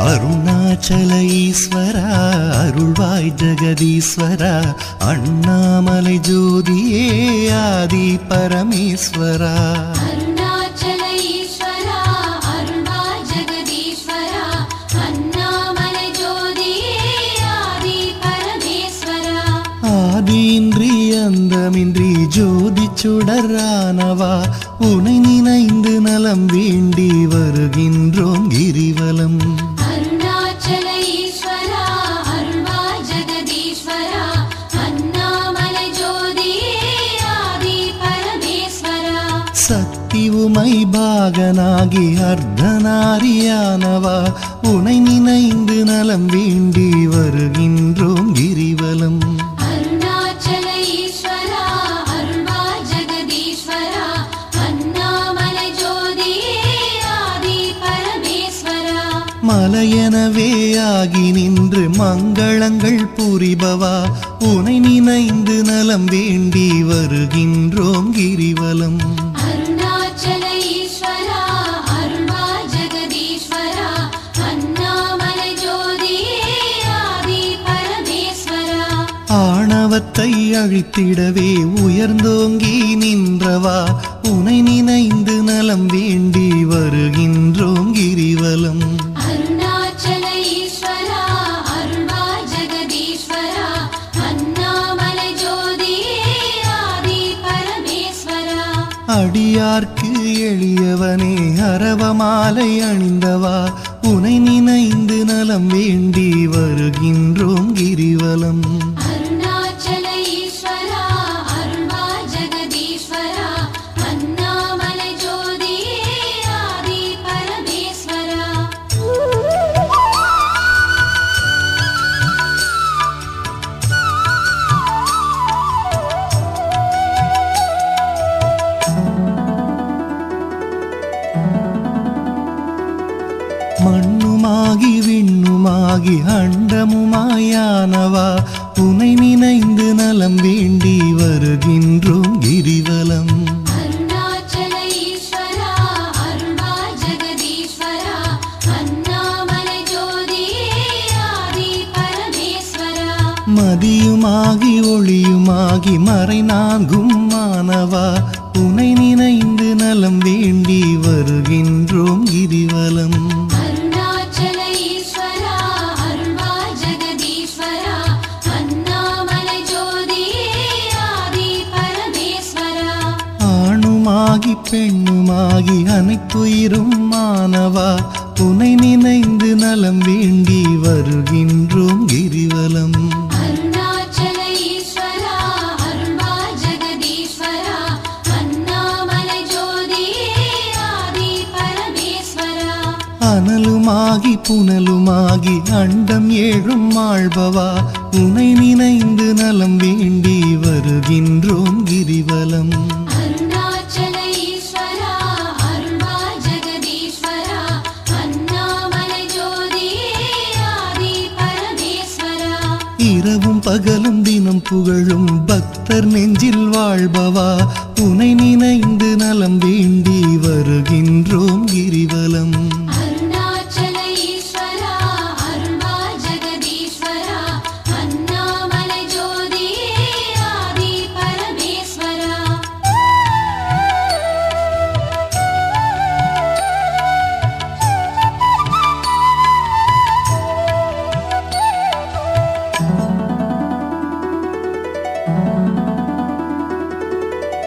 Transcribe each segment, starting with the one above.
அருணாச்சல ஈஸ்வரா அருள்வாய் ஜெகதீஸ்வரா அண்ணாமலை ஜோதியே ஆதி பரமேஸ்வரா அருணாச்சல ஈஸ்வரா அருள்வாய் ஜெகதீஸ்வரா அண்ணாமலை ஜோதியே ஆதி பரமேஸ்வரா ஆதியின்றி அந்தமின்றி ஜோதி சுடரானவா உனை நினைந்து நலம் வேண்டி வருகின்றோம் கிரிவலம் அருணாச்சல ஈஸ்வரா அருள்வாய் ஜெகதீஸ்வரா அண்ணாமலை ஜோதியே ஆதி பரமேஸ்வரா சக்தி உமை பாகனாகி அர்த்தநாரியானவா உனை நினைந்து நலம் வேண்டி வருகின்றோம் கிரிவலம் அருணாச்சல ஈஸ்வரா அருள்வாய் ஜெகதீஸ்வரா அண்ணாமலை ஜோதியே ஆதி பரமேஸ்வரா மலையெனவே ஆகி நின்று மங்களங்கள் புரிபவா உனை நினைந்து நலம் வேண்டி வருகின்றோம் கிரிவலம் அருணாச்சல ஈஸ்வரா அருள்வாய் ஜெகதீஸ்வரா அண்ணாமலை ஜோதியே ஆதி பரமேஸ்வரா ஆணவத்தை அழித்திடவே உயர்ந்தோங்கி நின்றவா உனை நினைந்து நலம் வேண்டி வருகின்றோம் கிரிவலம் அருணாச்சல ஈஸ்வரா அருள்வாய் ஜெகதீஸ்வரா அண்ணாமலை ஜோதியே ஆதி பரமேஸ்வரா அடியார்க்கு எளியவனே அரவமாலை அணிந்தவா உனை நினைந்து நலம் வேண்டி வருகின்றோம் கிரிவலம் அருணாச்சல ஈஸ்வரா அருள்வாய் ஜெகதீஸ்வரா அண்ணாமலை ஜோதியே ஆதி பரமேஸ்வரா மண்ணுமாகி விண்ணுமாகி அண்டமுமாயானவா உனை நினைந்து நலம் வேண்டி வருகின்றோம் கிரிவலம் அருணாச்சல ஈஸ்வரா அருள்வாய் ஜெகதீஸ்வரா அண்ணாமலை ஜோதியே ஆதி பரமேஸ்வரா மதியுமாகி ஒளியுமாகி மறைநான்கும் மானவா உனை நினைந்து நலம் வேண்டி வருகின்றோம் கிரிவலம் அருணாச்சல ஈஸ்வரா அருள்வாய் ஜெகதீஸ்வரா அண்ணாமலை ஜோதியே ஆதி பரமேஸ்வரா ஆணுமாகி பெண்ணுமாகி அனைத்துயிரும் மானவா உனை நினைந்து நலம் வேண்டி வருகின்றோம் கிரிவலம் அருணாச்சல ஈஸ்வரா அருள்வாய் ஜெகதீஸ்வரா அண்ணாமலை ஜோதியே ஆதி பரமேஸ்வரா அனலுமாகி புனலுமாகி அண்டம் ஏழும் ஆள்பவா உனை நினைந்து நலம் வேண்டி வருகின்றோம் கிரிவலம் அருணாச்சல ஈஸ்வரா அருள்வாய் ஜெகதீஸ்வரா அண்ணாமலை ஜோதியே ஆதி பரமேஸ்வரா இரவும் பகலும் தினம் புகழும் பக்தர் நெஞ்சில் வாழ்பவா உனை நினைந்து நலம் வேண்டி வருகின்றோம் கிரிவலம் அருணாச்சல ஈஸ்வரா அருள்வாய் ஜெகதீஸ்வரா அண்ணாமலை ஜோதியே ஆதி பரமேஸ்வரா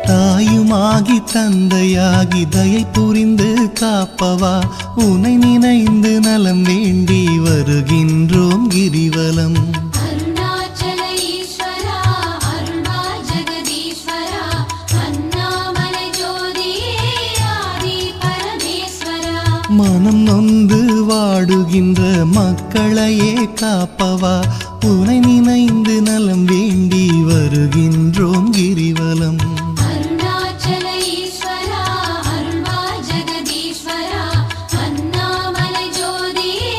தாயுமாகி தந்தையாகி தயை புரிந்து காப்பவா உனை நினைந்து நலம் வேண்டி வருகின்றோம் கிரிவலம் அருணாச்சல ஈஸ்வரா அருள்வாய் ஜெகதீஸ்வரா அண்ணாமலை ஜோதியே ஆதி பரமேஸ்வரா மனம் நொந்து வாடுகின்ற மக்களையே காப்பவா உனை நினைந்து நலம் வேண்டி வருகின்றோம் கிரிவலம் அருணாச்சல ஈஸ்வரா அருள்வாய் ஜெகதீஸ்வரா அண்ணாமலை ஜோதியே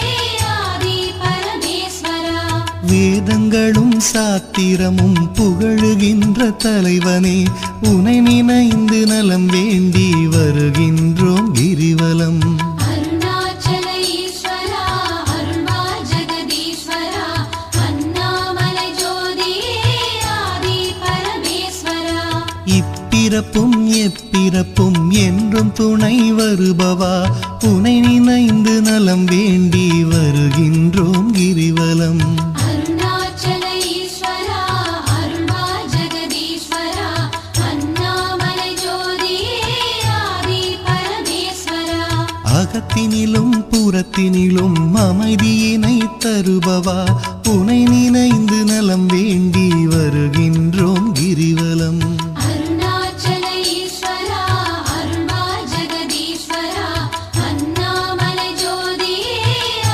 ஆதி பரமேஸ்வரா வேதங்களும் சாத்திரமும் புகழுகின்ற தலைவனே உனை நினைந்து நலம் வேண்டி வருகின்றோம் கிரிவலம் அருணாச்சல ஈஸ்வரா அருள்வாய் இப்பிறப்பும் எப்பிறப்பும் என்றும் துணை வருபவா உனை நினைந்து நலம் வேண்டி வருகின்றோம் கிரிவலம். அருணாச்சல ஈஸ்வரா அருள்வா ஜெகதீஸ்வரா அண்ணாமலை ஜோதியே ஆதி பரமேஸ்வரா. அகத்தினிலும் புறத்தினிலும் அமைதியினை தருபவா உனை நினைந்து நலம் வேண்டி வருகின்றோம் கிரிவலம். அருணாச்சல ஈஸ்வரா அருள்வா ஜெகதீஸ்வரா அண்ணாமலை ஜோதியே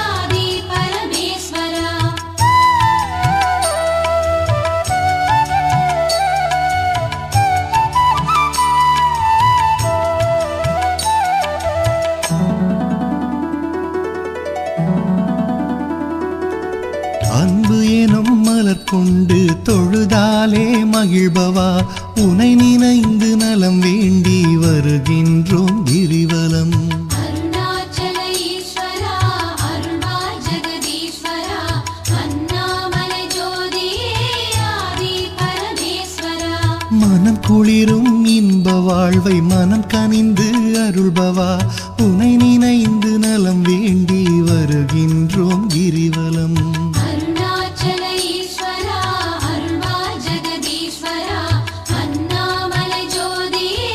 ஆதி பரமேஸ்வரா. அன்பு எனும் மலர் கொண்டு தொழுதாலே மகிழ்பவா உனை நினைந்து நலம் வேண்டி வருகின்றோம் கிரிவலம். அருணாச்சல ஈஸ்வரா அருள்வா ஜெகதீஸ்வரா அண்ணாமலை ஜோதியே ஆதி பரமேஸ்வரா. மனம் குளிரும் இன்ப வாழ்வை மனம் கனிந்து அருள்பவா உனை நினைந்து நலம் வேண்டி வருகின்றோம் கிரிவலம். அருணாச்சல ஈஸ்வரா அருள்வா ஜெகதீஸ்வரா அண்ணாமலை ஜோதியே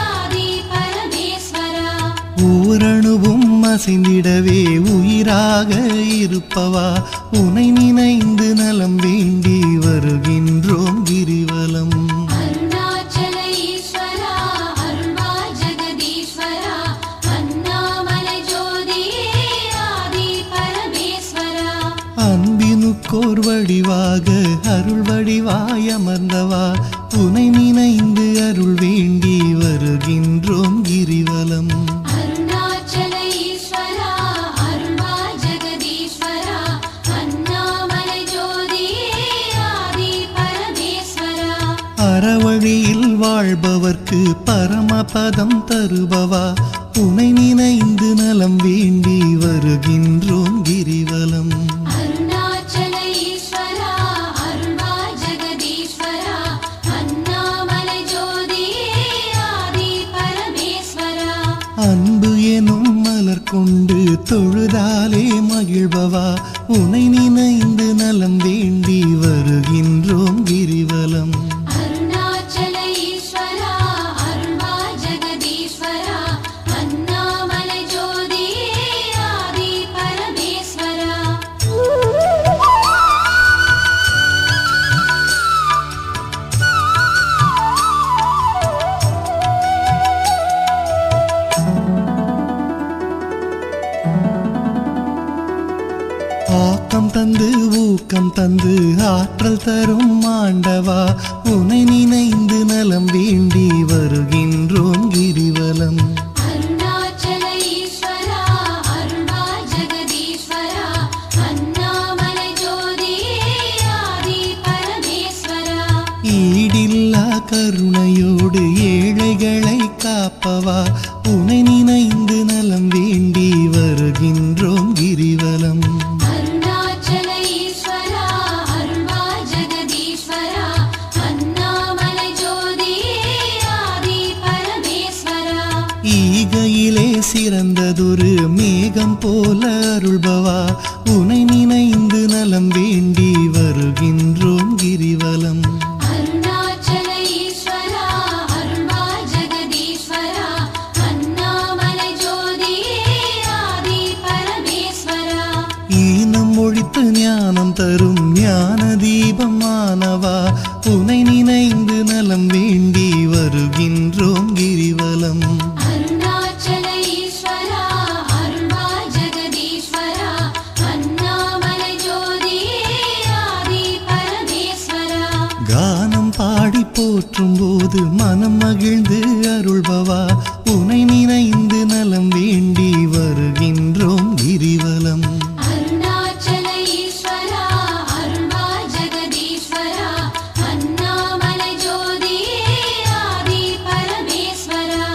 ஆதி பரமேஸ்வரா. ஓரணுவும் அசைந்திடவே உயிராக இருப்பவா உனை நினைந்து நலம் வேண்டி வருகின்றோம் கிரிவலம். அருணாச்சல ஈஸ்வரா அருள்வா ஜெகதீஸ்வரா அண்ணாமலை ஜோதியே ஆதி பரமேஸ்வரா. அன்பினுக்கோர் வடிவாக அருள் வடிவாய் அமர்ந்தவா உனை நினைந்து அருள் வேண்டி வருகின்றோம் கிரிவலம். அருணாச்சல ஈஸ்வரா அருள்வா ஜெகதீஸ்வரா அண்ணாமலை ஜோதியே ஆதி பரமேஸ்வரா. அறவழியில் வாழ்பவர்க்கு பரமபதம் தருபவா உனை நினைந்து நலம் வேண்டி வருகின்றோம் கிரிவலம். அருணாச்சல ஈஸ்வரா அருள்வா ஜெகதீஸ்வரா அண்ணாமலை ஜோதியே ஆதி பரமேஸ்வரா. அன்பு எனும் மலர் கொண்டு தொழுதாலே மகிழ்பவா உனை நினைந்து நலம் வேண்டி வருகின்றோம் கிரிவலம். அருணாச்சல ஈஸ்வரா அருள்வா ஜெகதீஸ்வரா அண்ணாமலை ஜோதியே ஆதி பரமேஸ்வரா. ஆக்கம் தந்து ஊக்கம் தந்து ஆற்றல் தரும் ஆண்டவா உனை நினைந்து நலம் வேண்டி வருகின்றோம் கிரிவலம். அருணாச்சல ஈஸ்வரா அருள்வா ஜெகதீஸ்வரா அண்ணாமலை ஜோதியே ஆதி பரமேஸ்வரா. ஈடில்லா கருணையோடு ஏழைகளை காப்பவா உனை நினைந்து நலம் வேண்டி வருகின்றோம் கிரிவலம். அருணாச்சல ஈஸ்வரா அருள்வா ஜெகதீஸ்வரா அண்ணாமலை ஜோதியே ஆதி பரமேஸ்வரா. ஈகையிலே சிறந்ததொரு மேகம் போல அருள்பவா உனை நினைந்து நலம் வேண்டி வருகின்றோம் கிரிவலம். அருணாச்சல ஈஸ்வரா அருள்வா ஜெகதீஸ்வரா அண்ணாமலை ஜோதியே ஆதி பரமேஸ்வரா. ஈனம் ஒழித்து ஞானம் தரும் ஞான தீபமானவா உனை நினைந்து நலம் வேண்டி வருகின்றோம் கிரிவலம். அருணாச்சல ஈஸ்வரா அருள்வா ஜெகதீஸ்வரா அண்ணாமலை ஜோதியே ஆதி பரமேஸ்வரா. கானம் பாடி போற்றும் போது மனம் மகிழ்ந்து அருள்பவா உனை நினைந்து நலம் வேண்டி வருகின்றோம் கிரிவலம். அருணாச்சல ஈஸ்வரா அருள்வா ஜெகதீஸ்வரா அண்ணாமலை ஜோதியே ஆதி பரமேஸ்வரா.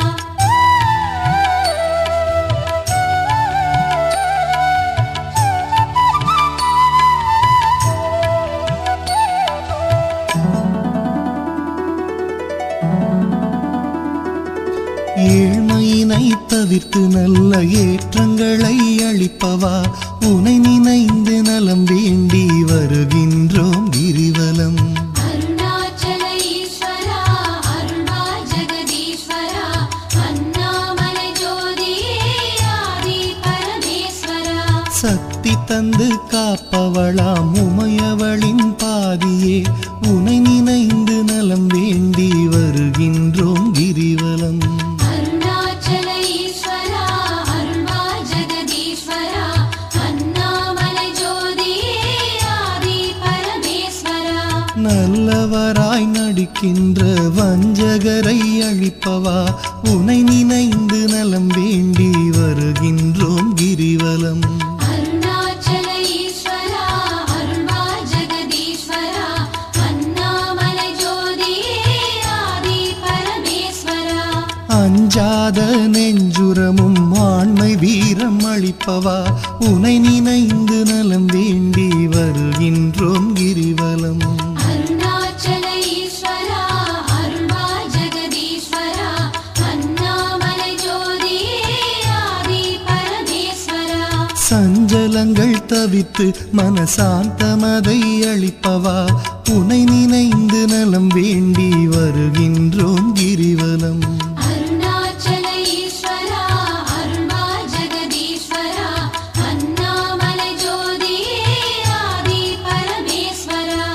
தவிர்த்து நல்ல ஏற்றங்களை அளிப்பவா உனை நினைந்து நலம் வேண்டி வருகின்றோம் கிரிவலம். அருணாச்சல ஈஸ்வரா அருள்வா ஜெகதீஸ்வரா அண்ணாமலை ஜோதியே ஆதி பரமேஸ்வரா. சக்தி தந்து காப்பவளாம் உமையவளின் பாதியே உனை நினைந்து நலம் வேண்டி வருகின்றோம் கிரிவலம். அருணாச்சல ஈஸ்வரா அருள்வா ஜெகதீஸ்வரா அண்ணாமலை ஜோதியே ஆதி பரமேஸ்வரா. நல்லவராய் நடிக்கின்ற வஞ்சகரை அழிப்பவா உனை நினைந்து நலம் வேண்டி வருகின்றோம் கிரிவலம். அருணாச்சல ஈஸ்வரா அருள்வா ஜெகதீஸ்வரா அண்ணாமலை ஜோதியே ஆதி பரமேஸ்வரா. அஞ்சாத நெஞ்சுரமும் ஆண்மை வீரம் அளிப்பவா உனை நினைந்து நலம் வேண்டி வருகின்றோம் கிரிவலம். அருணாச்சல ஈஸ்வரா அருள்வா ஜெகதீஸ்வரா அண்ணாமலை ஜோதியே ஆதி பரமேஸ்வரா. சஞ்சலங்கள் தவித்து மனசாந்தமதை அளிப்பவா உனை நினைந்து நலம் வேண்டி வருகின்றோம் கிரிவலம். அருணாச்சல ஈஸ்வரா அருள்வா ஜெகதீஸ்வரா அண்ணாமலை ஜோதியே ஆதி பரமேஸ்வரா.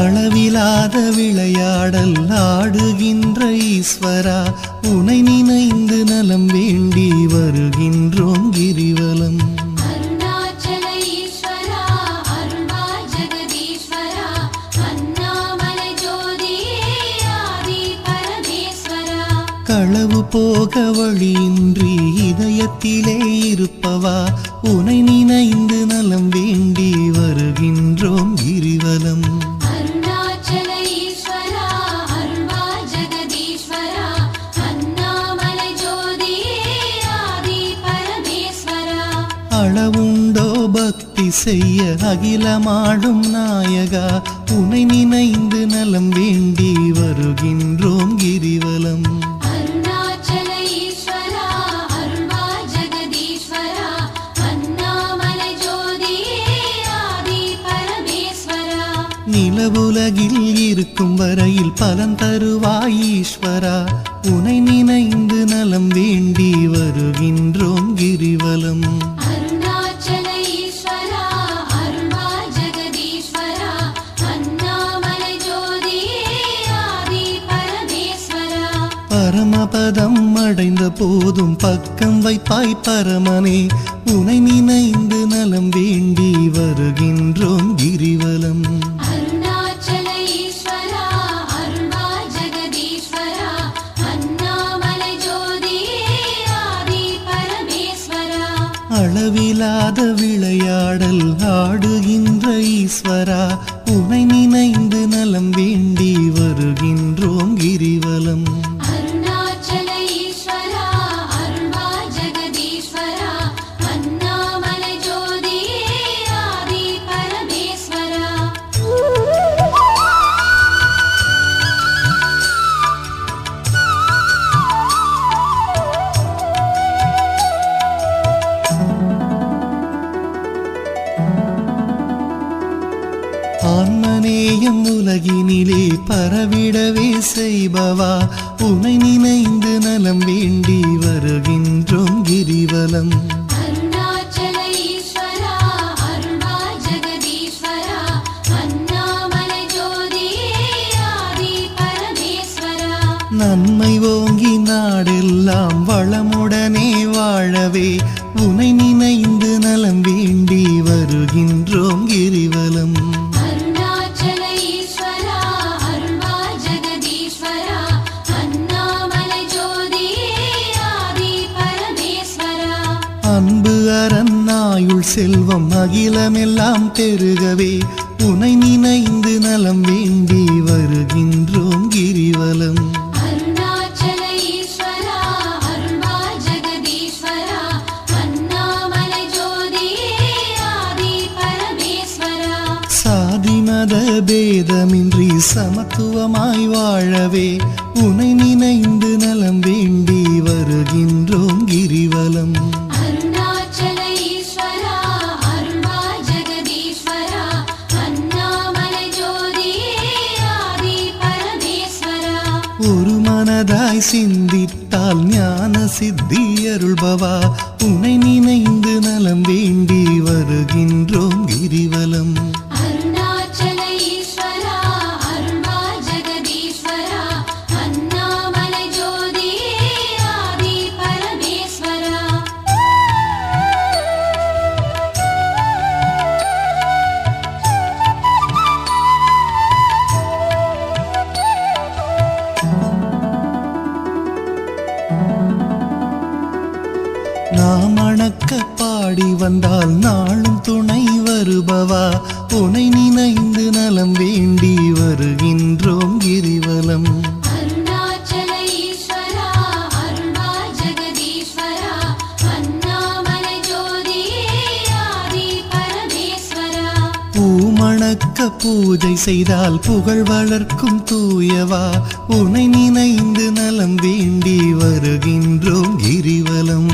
அளவிலாத விளையாடல் ஆடுகின்ற ஈஸ்வரா உனை நினைந்து நலம் வேண்டி வருகின்றோம் கிரிவலம். அருணாச்சல ஈஸ்வரா அருள்வா ஜெகதீஸ்வரா அண்ணாமலை ஜோதியே ஆதி பரமேஸ்வரா. களவு போக வழியின்றி இதயத்திலே இருப்பவா உனை நினைந்து நலம் வேண்டி வருகின்றோம் கிரிவலம். அருணாச்சல ஈஸ்வரா அருள்வா ஜெகதீஸ்வரா அண்ணாமலை ஜோதியே ஆதி பரமேஸ்வரா. அளவுண்டோ பக்தி செய்ய அகிலமாடும் நாயகா உனை நினைந்து நலம் வேண்டி வருகின்றோம் கிரிவலம். அருணாச்சல ஈஸ்வரா அருள்வா ஜெகதீஸ்வரா அண்ணாமலை ஜோதியே ஆதி பரமேஸ்வரா. நிலவுலகில் இருக்கும் வரையில் பலன் தருவாய் ஈஸ்வரா உனை நினைந்து நலம் வேண்டி வருகின்றோம் கிரிவலம். அருணாச்சல ஈஸ்வரா அருள்வா ஜெகதீஸ்வரா அண்ணாமலை ஜோதியே ஆதி பரமேஸ்வரா. பரமபதம் அடைந்த போதும் பக்கம் வைப்பாய் பரமனே உனை நினைந்து நலம் வேண்டி வருகின்றோம் கிரிவலம். அருணாச்சல ஈஸ்வரா அருள்வா ஜெகதீஸ்வரா அண்ணாமலை ஜோதியே ஆதி பரமேஸ்வரா. அளவிலாத விளையாடல் ஆடுகின்ற ஈஸ்வரா உனை நினைந்து நலம் வேண்டி வருகின்றோம் கிரிவலம். அருணாச்சல ஈஸ்வரா அருள்வா ஜெகதீஸ்வரா அண்ணாமலை ஜோதியே ஆதி பரமேஸ்வரா. ஆன்மநேயம் உலகினிலே பரவிடவே செய்பவா உனை நினைந்து நலம் வேண்டி வருகின்றோம் கிரிவலம். அருணாச்சல ஈஸ்வரா அருள்வா ஜெகதீஸ்வரா அண்ணாமலை ஜோதியே ஆதி பரமேஸ்வரா. நன்மை ஓங்கி நாடெல்லாம் வளமுடனே வாழவே உனை நினைந்து நலம் வேண்டி வருகின்றோம் கிரிவலம். அருணாச்சல ஈஸ்வரா அருள்வா ஜெகதீஸ்வரா அண்ணாமலை ஜோதியே ஆதி பரமேஸ்வரா. அன்பு அரணாயுள் செல்வம் அகிலமெல்லாம் பெருகவே உனை நினைந்து நலம் வேண்டி வருகின்றோம் கிரிவலம். அருணாச்சல ஈஸ்வரா அருள்வா ஜெகதீஸ்வரா பேதமின்றி சமத்துவமாய் வாழவே உனை நினைந்து நலம் வேண்டி வருகின்றோம் கிரிவலம். அருணாச்சல ஈஸ்வரா அருள்வாய் ஜெகதீஸ்வரா அண்ணாமலை ஜோதியே ஆதி பரமேஸ்வரா. ஒரு மனதாய் சிந்தித்தால் ஞான சித்தி அருள்பவா உனை நினைந்து நலம் வேண்டி வருகின்றோம் கிரிவலம். அருணாச்சல ஈஸ்வரா அருள்வாய் ஜெகதீஸ்வரா அண்ணாமலை ஜோதியே ஆதி பரமேஸ்வரா. நாம் அணக்க பாடி வந்தால் நாளும் துணை வருபவா உனை நினைந்து நலம் வேண்டி வருகின்றோம் கிரிவலம். அருணாச்சல ஈஸ்வரா அருள்வாய் ஜெகதீஸ்வரா அண்ணாமலை ஜோதியே ஆதி பரமேஸ்வரா. பூமணக்க பூஜை செய்தால் புகழ் வளர்க்கும் தூயவா உனை நினைந்து நலம் வேண்டி வருகின்றோம் கிரிவலம்.